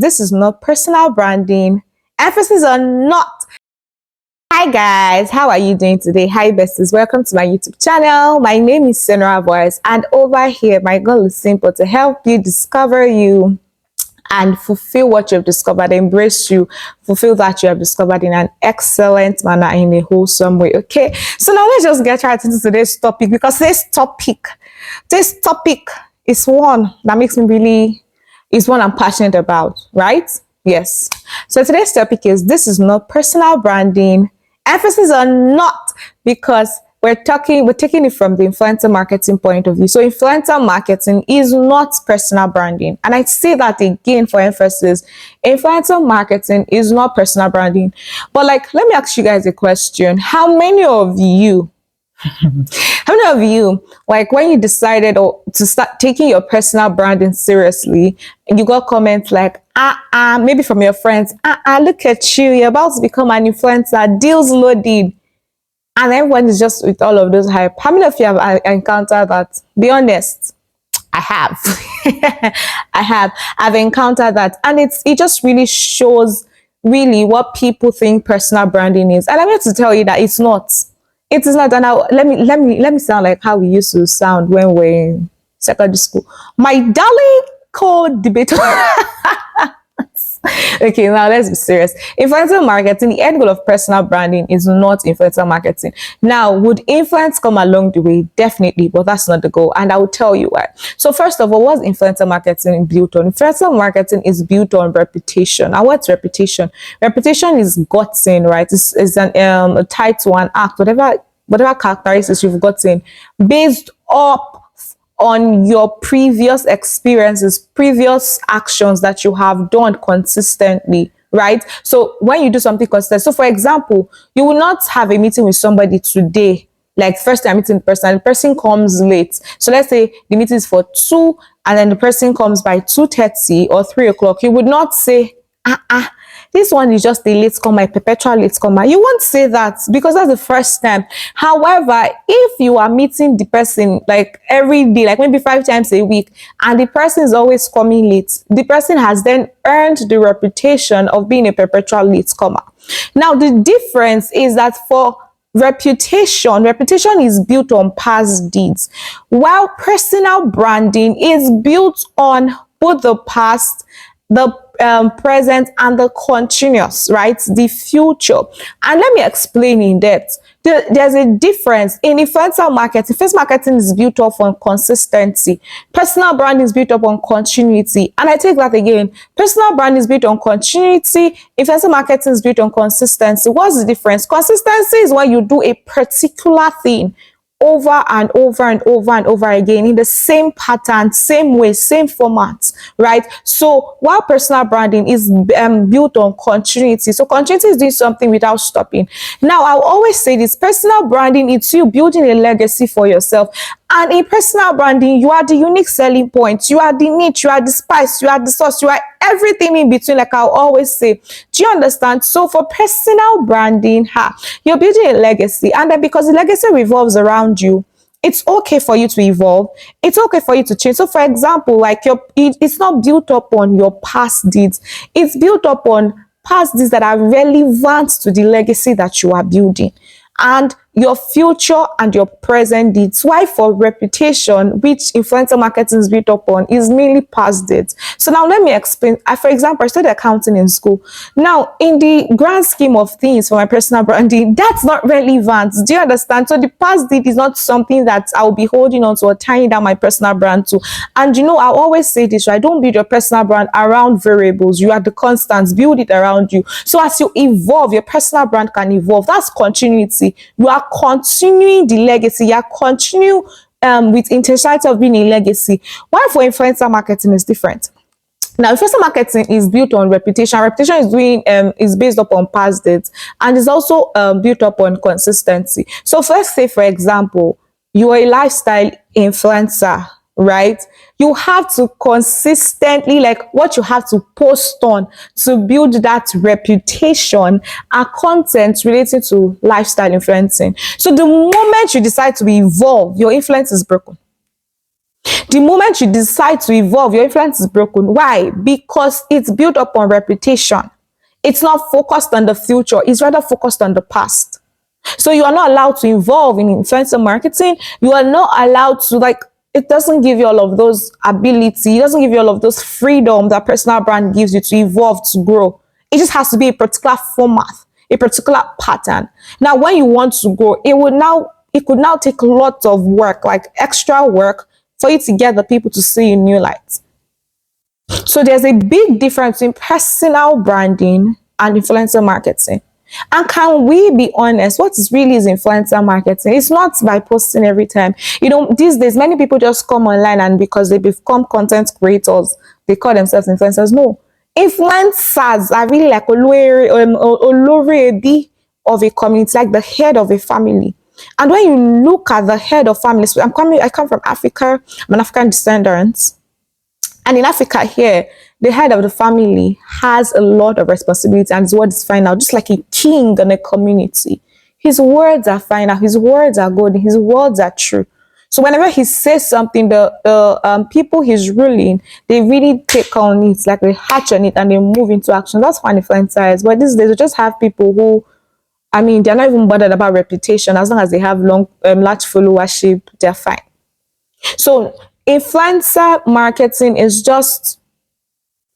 This is not personal branding. Emphasis on not. Hi guys, how are you doing today? Hi besties, welcome to my YouTube channel. My name is Senora VOICE, and over here my goal is simple: to help you discover you and fulfill what you've discovered, embrace you, fulfill that you have discovered in an excellent manner, in a wholesome way. Okay, so now let's just get right into today's topic, because this topic is one that makes me really, is one I'm passionate about, right? Yes. So today's topic is: this is not personal branding. Emphasis on not, because we're taking it from the influencer marketing point of view. So influencer marketing is not personal branding. And I say that again for emphasis. Influencer marketing is not personal branding. But let me ask you guys a question. How many of you, when you decided to start taking your personal branding seriously, and you got comments like, maybe from your friends, look at you, you're about to become an influencer, deals loaded, and everyone is just with all of those hype? How many of you have encountered that? Be honest. I have. I've encountered that, and it just really shows really what people think personal branding is. And I'm here to tell you that it's not. It is not. And now let me sound like how we used to sound when we're in secondary school. My darling co-debater. Okay, now let's be serious. Influencer marketing, the end goal of personal branding is not influencer marketing. Now, would influence come along the way? Definitely, but that's not the goal. And I will tell you why. So first of all, what's influencer marketing built on? Influencer marketing is built on reputation. And what's reputation? Reputation is gotten, right? It's a tied to an act, whatever characteristics you've gotten based up on your previous experiences, previous actions that you have done consistently, right? So when you do something consistent, so for example, you will not have a meeting with somebody today, like first time meeting the person comes late. So let's say the meeting is for 2 and then the person comes by 2:30 or 3 o'clock. You would not say, this one is just a late comer, a perpetual late comer. You won't say that, because that's the first time. However, if you are meeting the person like every day, like maybe 5 times a week, and the person is always coming late, the person has then earned the reputation of being a perpetual late comer. Now, the difference is that for reputation is built on past deeds, while personal branding is built on both the past, the present, and the continuous, right? The future. And let me explain in depth. There's a difference in influencer marketing. Influencer marketing is built up on consistency. Personal brand is built up on continuity. And I take that again. Personal brand is built on continuity. Influencer marketing is built on consistency. What's the difference? Consistency is when you do a particular thing over and over and over and over again in the same pattern, same way, same format, right? So while personal branding is built on continuity, so continuity is doing something without stopping. Now, I'll always say this: personal branding, it's you building a legacy for yourself. And in personal branding, you are the unique selling point, you are the niche, you are the spice, you are the sauce, you are everything in between, like I'll always say. Do you understand? So for personal branding, you're building a legacy, and then because the legacy revolves around you, it's okay for you to evolve. It's okay for you to change. So for example, it's not built up on your past deeds. It's built up on past deeds that are relevant to the legacy that you are building, and your future and your present deeds. Why for reputation, which influencer marketing is built upon, is mainly past deeds. So now let me explain. For example, I studied accounting in school. Now, in the grand scheme of things for my personal branding, that's not relevant. Do you understand? So the past deed is not something that I'll be holding on to or tying down my personal brand to. And I'll always say this, right? Don't build your personal brand around variables. You are the constants. Build it around you. So as you evolve, your personal brand can evolve. That's continuity. You are continuing the legacy. You are continuing with intentionality of being a legacy. Why for influencer marketing is different. Now, influencer marketing is built on reputation. Reputation is based upon past deeds, and is also built upon consistency. So let's say, for example, you are a lifestyle influencer, right? You have to consistently, what you have to post on to build that reputation are content related to lifestyle influencing. So the moment you decide to evolve, your influence is broken. The moment you decide to evolve, your influence is broken. Why? Because it's built upon reputation. It's not focused on the future, it's rather focused on the past. So you are not allowed to evolve in influencer marketing. You are not allowed to, like, it doesn't give you all of those ability. It doesn't give you all of those freedom that personal brand gives you to evolve, to grow. It just has to be a particular format, a particular pattern. Now, when you want to grow, it could now take lots of work, like extra work, for you to get the people to see you in new lights. So there's a big difference between personal branding and influencer marketing. And can we be honest? What is really is influencer marketing? It's not by posting every time. These days, many people just come online and because they become content creators, they call themselves influencers. No. Influencers are really like Olori of a community, like the head of a family. And when you look at the head of families, I come from Africa, I'm an African descendant. And in Africa here, the head of the family has a lot of responsibility and his word is final, just like a king in a community. His words are final, his words are good, his words are true. So whenever he says something, the people he's ruling, they really take on it, like they hatch on it and they move into action. That's what an influencer is. But these days, we just have people who, they're not even bothered about reputation. As long as they have large followership, they're fine. So influencer marketing is just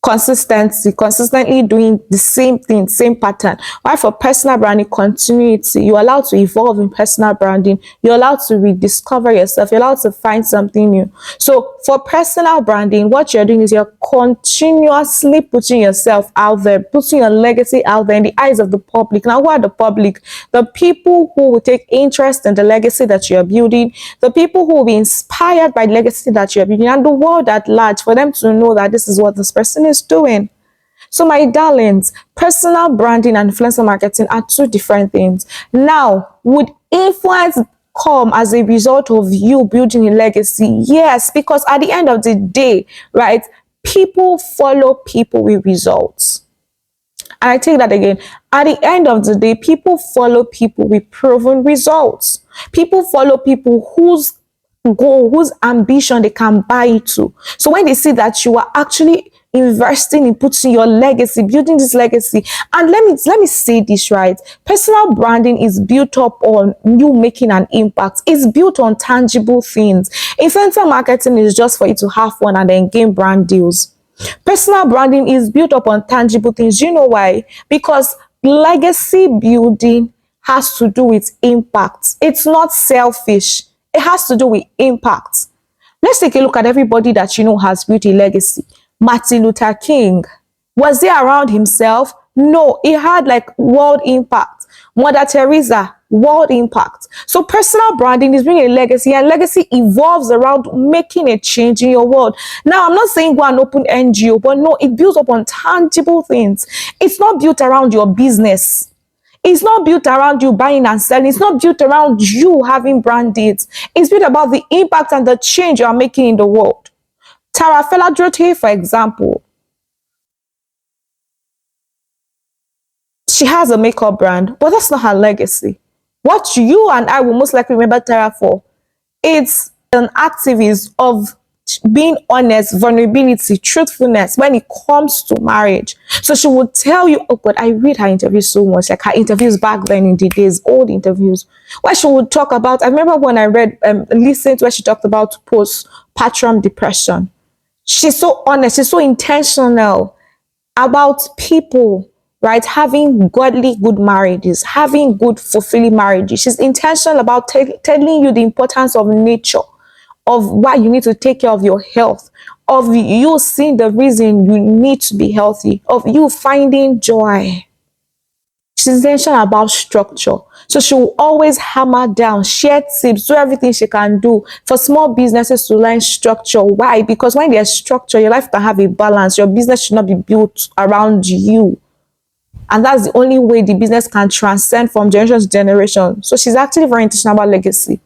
consistently doing the same thing, same pattern. While for personal branding, continuity, you're allowed to evolve in personal branding. You're allowed to rediscover yourself. You're allowed to find something new. So for personal branding, what you're doing is you're continuously putting yourself out there, putting your legacy out there in the eyes of the public. Now, who are the public? The people who will take interest in the legacy that you're building, the people who will be inspired by the legacy that you're building, and the world at large, for them to know that this is what this person is doing. So my darlings, personal branding and influencer marketing are two different things. Now, would influence come as a result of you building a legacy? Yes, because at the end of the day, right, people follow people with results. And I take that again. At the end of the day, people follow people with proven results. People follow people whose goal, whose ambition they can buy into. So when they see that you are actually investing in putting your legacy, building this legacy, and let me say this right, personal branding is built up on you making an impact. It's built on tangible things. Influencer marketing is just for you to have fun and then gain brand deals. Personal branding is built up on tangible things. You know why? Because legacy building has to do with impact. It's not selfish. It has to do with impact. Let's take a look at everybody that has built a legacy. Martin Luther King, was he around himself? No, he had like world impact. Mother Teresa, world impact. So personal branding is bringing a legacy, and legacy evolves around making a change in your world. Now, I'm not saying go and open NGO, but no, it builds upon tangible things. It's not built around your business. It's not built around you buying and selling. It's not built around you having brand deals. It's built about the impact and the change you are making in the world. Tara Fela-Drote, for example, she has a makeup brand, but that's not her legacy. What you and I will most likely remember Tara for, it's an activist of being honest, vulnerability, truthfulness when it comes to marriage. So she would tell you, oh God, I read her interviews so much, like her interviews back then in the days, old interviews, where she would talk about, I remember when I listened to where she talked about postpartum depression. She's so honest, she's so intentional about people, right, having godly, good marriages, having good, fulfilling marriages. She's intentional about telling you the importance of nature, of why you need to take care of your health, of you seeing the reason you need to be healthy, of you finding joy. She's intentional about structure. So she will always hammer down, share tips, do everything she can do for small businesses to learn structure. Why? Because when there's structure, your life can have a balance. Your business should not be built around you. And that's the only way the business can transcend from generation to generation. So she's actually very intentional about legacy.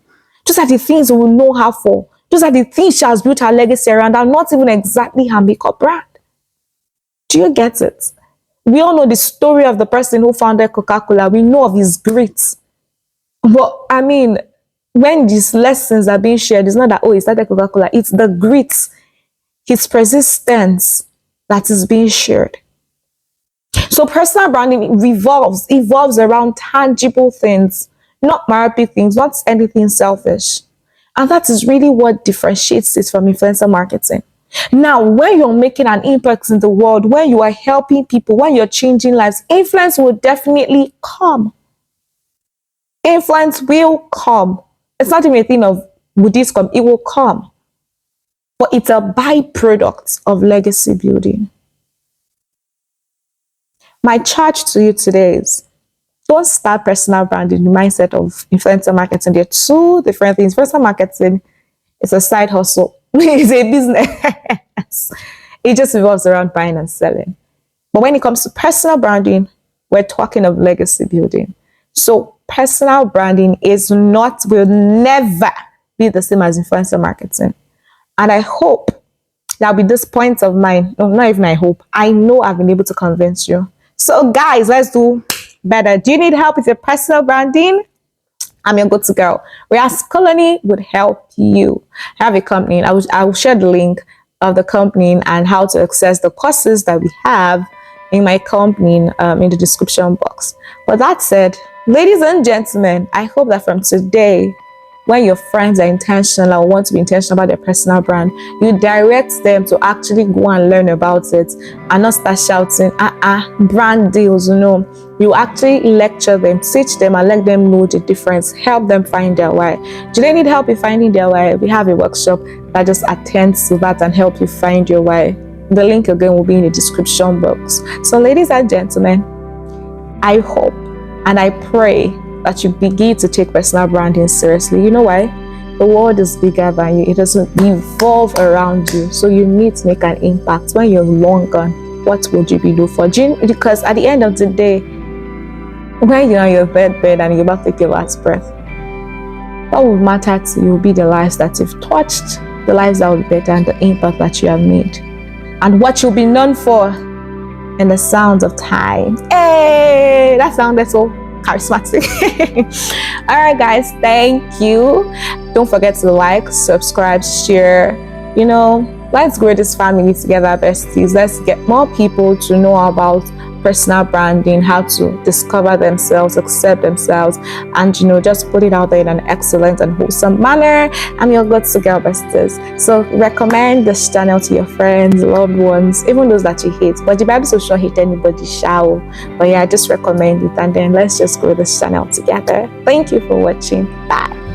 Those are the things we will know her for. Those are the things she has built her legacy around, and not even exactly her makeup brand. Do you get it? We all know the story of the person who founded Coca-Cola. We know of his grit. But when these lessons are being shared, it's not that, oh, he started Coca-Cola. It's the grit, his persistence that is being shared. So personal branding evolves around tangible things, not myopic things, not anything selfish. And that is really what differentiates it from influencer marketing. Now, when you're making an impact in the world, when you are helping people, when you're changing lives, influence will definitely come. Influence will come. It's not even a thing of would this come, it will come. But it's a byproduct of legacy building. My charge to you today is don't start personal branding in the mindset of influencer marketing. They're two different things. Personal marketing is a side hustle. It's a business. It just revolves around buying and selling. But when it comes to personal branding, we're talking of legacy building. So personal branding will never be the same as influencer marketing. And I hope that with this point of mine, no, not even I hope, I know I've been able to convince you. So guys, let's do better. Do you need help with your personal branding? I'm your go-to girl. Whereas Colony would help you. I have a company. I will share the link of the company and how to access the courses that we have in my company in the description box. But that said, ladies and gentlemen, I hope that from today, when your friends are intentional or want to be intentional about their personal brand, you direct them to actually go and learn about it and not start shouting, brand deals, You actually lecture them, teach them, and let them know the difference. Help them find their why. Do they need help in finding their why? We have a workshop that just attends to that and help you find your why. The link again will be in the description box. So ladies and gentlemen, I hope and I pray that you begin to take personal branding seriously. You know why? The world is bigger than you. It doesn't evolve around you. So you need to make an impact. When you're long gone, what would you be doing for? Because at the end of the day, when you're on your bed and you're about to take your last breath, what will matter to you will be the lives that you've touched, the lives that will be better, and the impact that you have made. And what you'll be known for in the sounds of time. Hey, that sounded so charismatic. All right guys, thank you. Don't forget to like, subscribe, share. Let's grow this family together, besties. Let's get more people to know about personal branding, how to discover themselves, accept themselves, and just put it out there in an excellent and wholesome manner. I'm your go-to girl, besties. So recommend this channel to your friends, loved ones, even those that you hate. But the Bible says don't hate anybody, shall. But yeah, just recommend it, and then let's just grow this channel together. Thank you for watching. Bye.